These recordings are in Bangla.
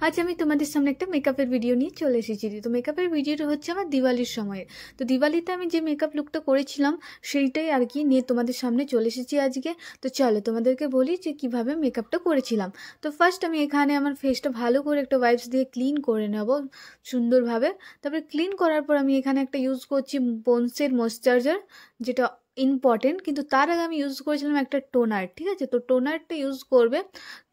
আজ আমি তোমাদের সামনে একটা মেকআপের ভিডিও নিয়ে চলে এসেছি। তো মেকআপের ভিডিওটা হচ্ছে আমার দিওয়ালির সময়ে। তো দিওয়ালিতে আমি যে মেকআপ লুকটা করেছিলাম সেইটাই আর কি নিয়ে তোমাদের সামনে চলে এসেছি আজকে। তো চলো তোমাদেরকে বলি যে কিভাবে মেকআপটা করেছিলাম। তো ফার্স্ট আমি এখানে আমার ফেসটা ভালো করে একটা ওয়াইপস দিয়ে ক্লিন করে নেব সুন্দরভাবে। তারপরে ক্লিন করার পর আমি এখানে একটা ইউজ করছি পন্সের ময়েশ্চারাইজার, যেটা ইম্পর্টেন্ট। কিন্তু তার আগে আমি ইউজ করেছিলাম একটা টোনার, ঠিক আছে? তো টোনারটা ইউজ করবে,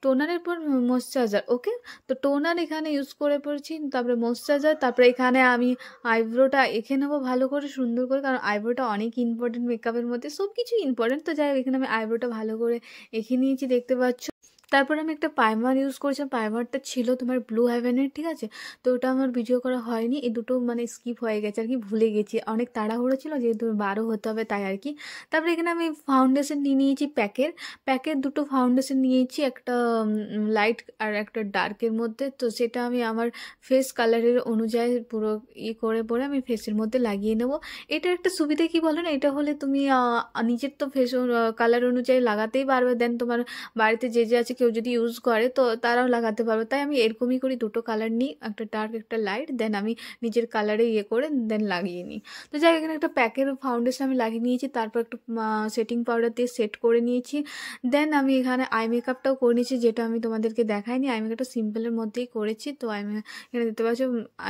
টোনারের পর ময়েশ্চারাইজার। ওকে, তো টোনার এখানে ইউজ করে পড়েছি, তারপরে ময়েশ্চারাইজার, তারপরে এখানে আমি আইব্রোটা এঁকে নেবো ভালো করে সুন্দর করে, কারণ আইব্রোটা অনেক ইম্পর্টেন্ট মেকআপের মধ্যে, সব কিছু ইম্পর্টেন্ট। তো যাই হোক, এখানে আমি আইব্রোটা ভালো করে এঁকে নিয়েছি, দেখতে পাচ্ছ। তারপরে আমি একটা প্রাইমার ইউজ করেছিলাম, প্রাইমারটা ছিল তোমার ব্লু হেভেনের, ঠিক আছে? তো ওটা আমার ভিডিও করা হয়নি, এই দুটো মানে স্কিপ হয়ে গেছে আর কি, ভুলে গেছি, অনেক তাড়াহুড়ো ছিল যেহেতু 12 হতে হবে তাই আর কি। তারপরে এখানে আমি ফাউন্ডেশন নিয়ে নিয়েছি প্যাকের দুটো ফাউন্ডেশন নিয়েছি, একটা লাইট আর একটা ডার্কের মধ্যে। তো সেটা আমি আমার ফেস কালারের অনুযায়ী পুরো করে পরে আমি ফেসের মধ্যে লাগিয়ে নেব। এটার একটা সুবিধা কি বলো না, এটা হলে তুমি নিজের তো ফেস কালার অনুযায়ী লাগাতেই পারবে, দেন তোমার বাড়িতে যে যে আছে কেউ যদি ইউজ করে তো তারাও লাগাতে পারবে। তাই আমি এরকমই করি, দুটো কালার নিই, একটা ডার্ক একটা লাইট, দেন আমি নিজের কালারে করে দেন লাগিয়ে নিই। তো যাই এখানে একটা প্যাকের ফাউন্ডেশন আমি লাগিয়ে নিয়েছি, তারপর একটু সেটিং পাউডার দিয়ে সেট করে নিয়েছি। দেন আমি এখানে আই মেকআপটাও করে নিয়েছি, যেটা আমি তোমাদেরকে দেখাইনি। আই মেকআপটা সিম্পলের মধ্যেই করেছি। তো এখানে দেখতে পাচ্ছ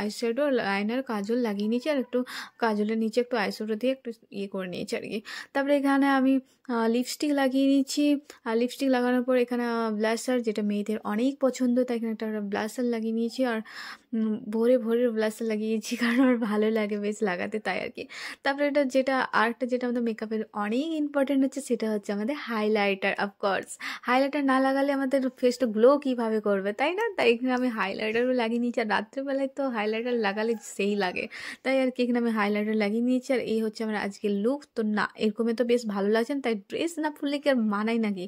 আইশ্যাডো, লাইনার, কাজল লাগিয়ে নিয়েছি, আর একটু কাজলের নিচে একটু আইশ্যাডো দিয়ে একটু করে নিয়েছি আর কি। তারপরে এখানে আমি লিপস্টিক লাগিয়ে নিয়েছি। আর লিপস্টিক লাগানোর পর এখানে ব্লাশার, যেটা মেয়েদের অনেক পছন্দ, তাই এখানে একটা ব্লাশার লাগিয়ে নিয়েছি। আর ভোরে ভোরে ব্লাশার লাগিয়েছি কারণ আমার ভালো লাগে বেশ লাগাতে, তাই আর কি। তারপরে আরেকটা যেটা আমাদের মেকআপের অনেক ইম্পর্টেন্ট হচ্ছে, সেটা হচ্ছে আমাদের হাইলাইটার। অফকোর্স হাইলাইটার না লাগালে আমাদের ফেসটা গ্লো কীভাবে করবে, তাই না? তাই এখানে আমি হাইলাইটারও লাগিয়ে নিয়েছি, আর রাত্রেবেলায় তো হাইলাইটার লাগালে সেই লাগে, তাই আর কি এখানে আমি হাইলাইটার লাগিয়ে নিয়েছি। আর এই হচ্ছে আমার আজকের লুক। তো না, এরকমে তো বেশ ভালো লাগছে, তাই ড্রেস না ফুললে কি আর মানায় নাকি,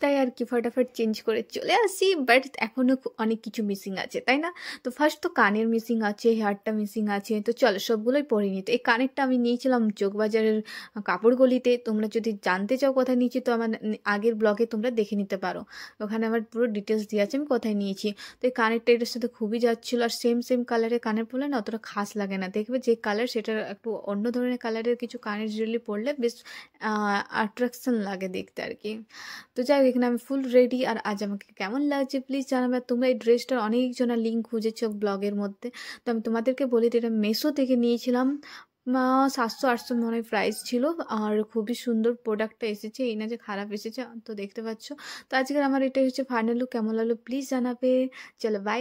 তাই আর কি ফটাফট চেঞ্জ করে চলে আসি। বাট এখনও অনেক কিছু মিসিং আছে, তাই না? তো ফার্স্ট তো কানের মিসিং আছে, হেয়ারটা মিসিং আছে, তো চলো সবগুলোই পরে নিই। তো এই কানেরটা আমি নিয়েছিলাম চোকবাজারের কাপড়গলিতে। তোমরা যদি জানতে চাও কোথায় নিয়েছি, তো আমার আগের ব্লগে তোমরা দেখে নিতে পারো, ওখানে আমার পুরো ডিটেলস দিয়ে আছে আমি কোথায় নিয়েছি। তো এই কানেরটা এটার সাথে খুবই যাচ্ছিলো, আর সেম কালারের কানের পরলে না অতটা খাস লাগে না। দেখবে যে কালার, সেটার একটু অন্য ধরনের কালারের কিছু কানের জুয়েলারি পরলে বেশ অ্যাট্রাকশন লাগে দেখতে আর কি। তো যাই হোক, এখানে আমি ফুল রেডি। আর আজ আমাকে কেমন লাগছে প্লিজ জানাবে। আর তোমরা এই ড্রেসটার অনেকজনা লিঙ্ক খুঁজেছো ব্লগের মধ্যে, তো আমি তোমাদেরকে বলি তো এটা মেশো থেকে নিয়েছিলাম। 700-800 মনে হয় প্রাইস ছিল, আর খুবই সুন্দর প্রোডাক্টটা এসেছে, এই না যে খারাপ এসেছে। তো দেখতে পাচ্ছ। তো আজকের আমার এটাই হচ্ছে ফাইনাল লুক, কেমন লাগলো প্লিজ জানাবে। চলো বাই।